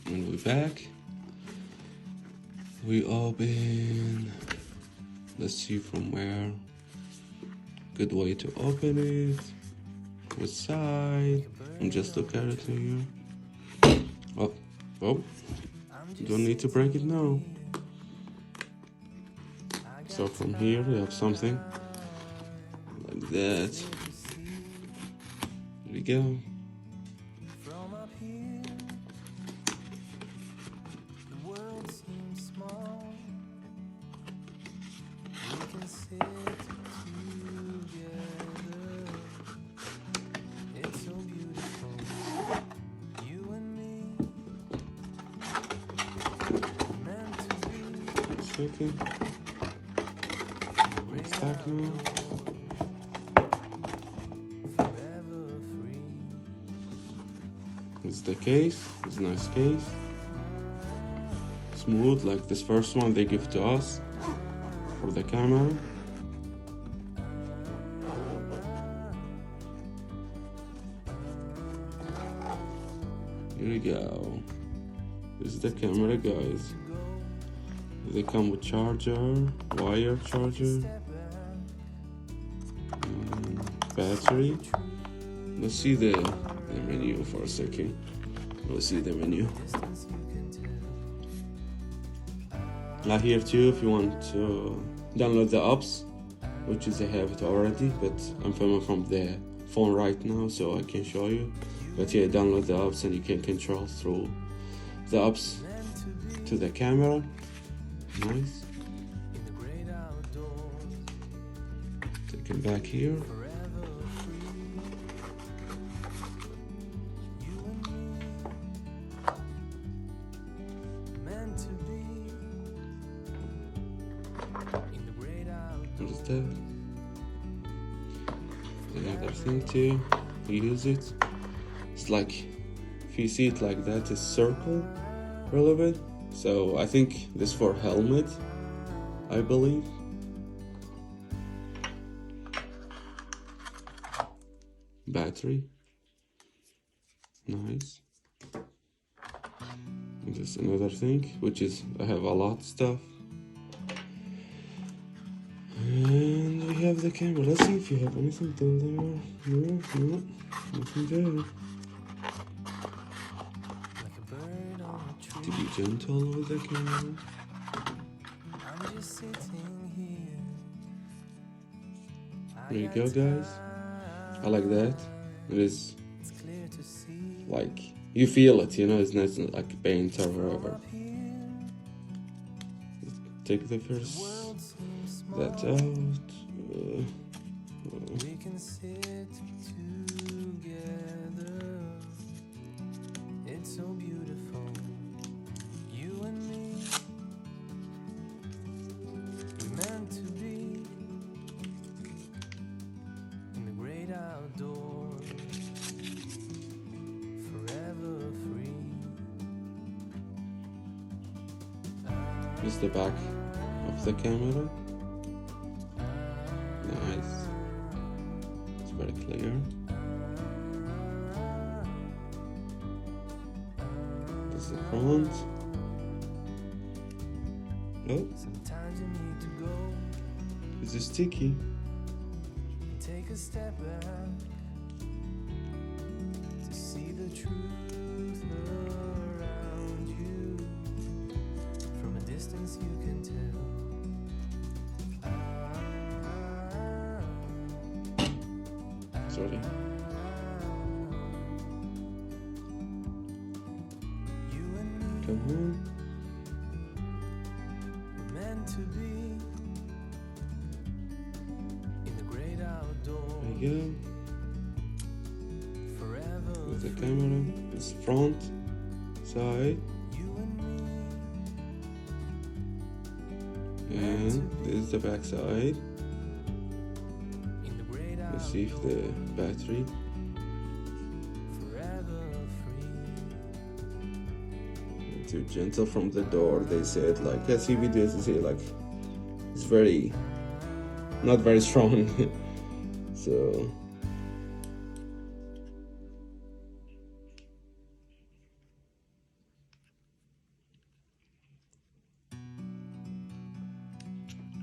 And we're back. We open. Let's see from where. Good way to open it. Which side? And just look at it here. Oh, don't need to break it now. So from here we have something like that. There we go. Second. It's back now. It's the case. It's a nice case. Smooth like this first one they give to us for the camera. Here we go. This is the camera, guys. They come with charger, wire charger, battery. Let's see the menu for a second. Let's see the menu. Here too, if you want to download the apps, which is I have it already, but I'm filming from the phone right now, so I can show you. But yeah, download the apps and you can control through the apps to the camera. Nice. Take him back here. What is that? Another thing to use it. It's like, if you see it like that, it's circle relevant. So I think this for helmet, I believe. Battery. Nice. And this another thing, which is I have a lot of stuff. And we have the camera. Let's see if you have anything down there. No, nothing there. To be gentle with the camera. There you go, guys. I like that. It is like you feel it, you know. It's not like paint or whatever. Take the first that out. We can sit together. It's so beautiful. You and me. We're meant to be in the great outdoors, forever free. This is the back of the camera. Nice. It's very clear. This is the front. Oh, Sometimes you need to go this is sticky. and take a step back to see the truth around you. From a distance you can tell. Sorry. You and me Come on. were meant to be in the great outdoors, There you go. forever With the free. camera. It's front, side, You and me and this is the back side. in the great Let's see if the battery. forever free. Too gentle from the door, they said. Like I see videos, they say like it's very not very strong. So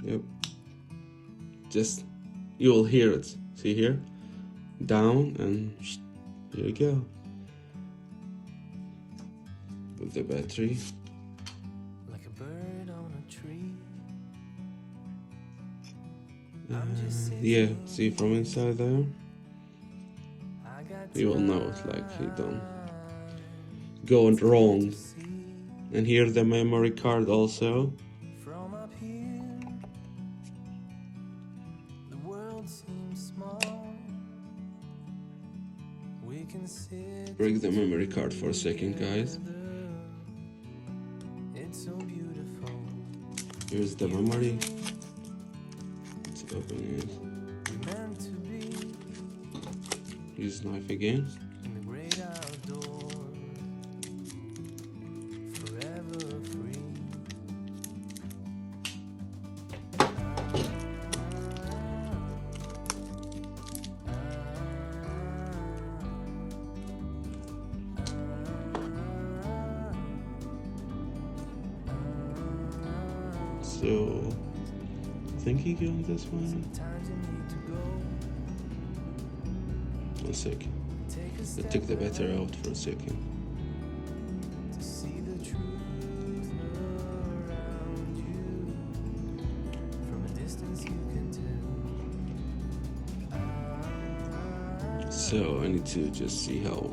Yep. Just, you will hear it. See here? Down and here you go. With the battery. Like a bird on a tree. Yeah, see from inside there? You will know it, like you don't go wrong. And here the memory card also. From up here, the world seems small. We can sit Break the memory card for a second, guys. It's so beautiful. Here's the memory. Let's open it. We're meant to be Use knife again. in the great outdoors, forever free. So, thinking on this one. Sometimes you need to go. 1 second. Take a Let's step take the battery out for a second. to see the truth around you. From a distance you can tell. So I need to just see how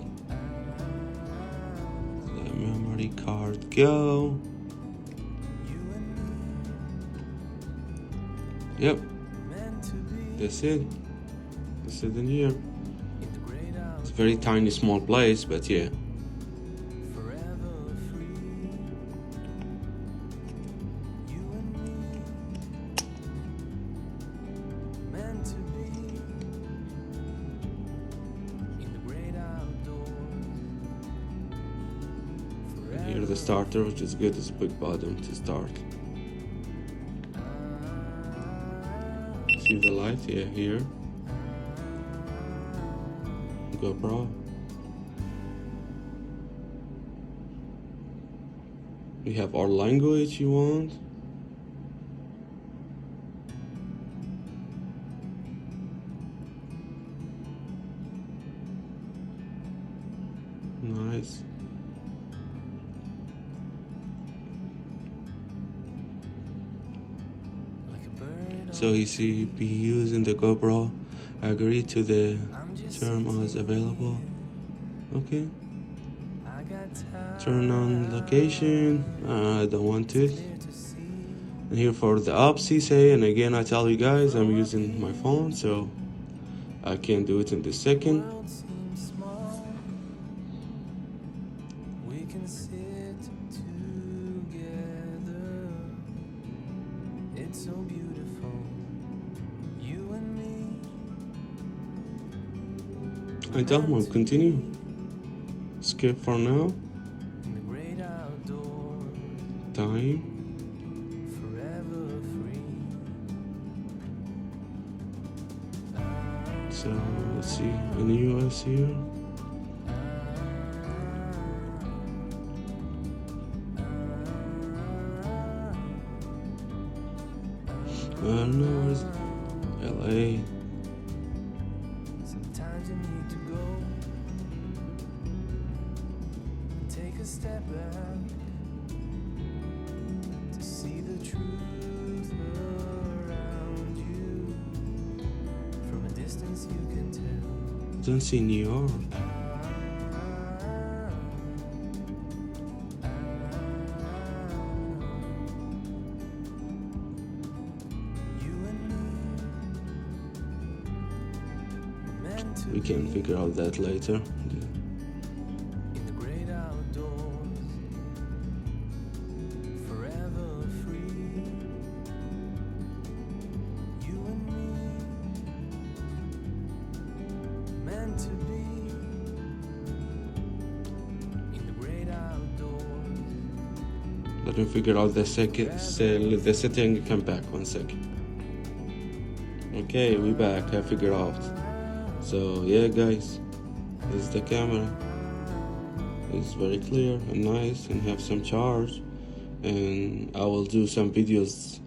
the memory card go. You and Yep, me meant to be that's it. That's it in here. in the great It's a outdoors, very tiny, small place, but yeah. forever free. You and me meant to be in the great outdoors. And here the starter, which is good, is a big button to start. See the light? Yeah, here. GoPro. We have our language you want. Nice. Like a bird So you see, be using the GoPro. Agree to the I'm just term as available. Okay. I got time Turn on location. I don't want it. to see. And here for the apps, he say, and again I tell you guys, I'm using my phone, so I can't do it in this second. World seems small. We can sit together. It's so beautiful. You and me. I tell him I'll continue. Skip for now. In the great outdoors, Time. forever free. So let's see, any US here. I don't know, where's LA? Sometimes you need to go and take a step back to see the truth around you. From a distance you can tell. Don't see New York. You and me meant to We can figure out that later. in the great outdoors, forever free. You and me meant to be in the great outdoors. Let me figure out the the setting. Come back 1 second. Okay, we back. I figured out. So yeah, guys, this is the camera. It's very clear and nice, and have some charge. And I will do some videos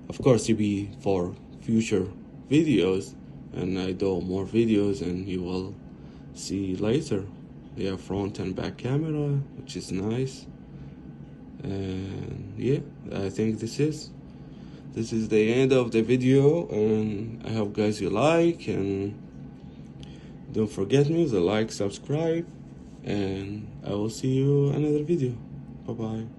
of course, you'll be for future videos, and I do more videos, and you will see later. We have front and back camera, which is nice. And yeah, I think this is the end of the video, and I hope guys you like, and don't forget me to like, subscribe, and I will see you another video. Bye bye.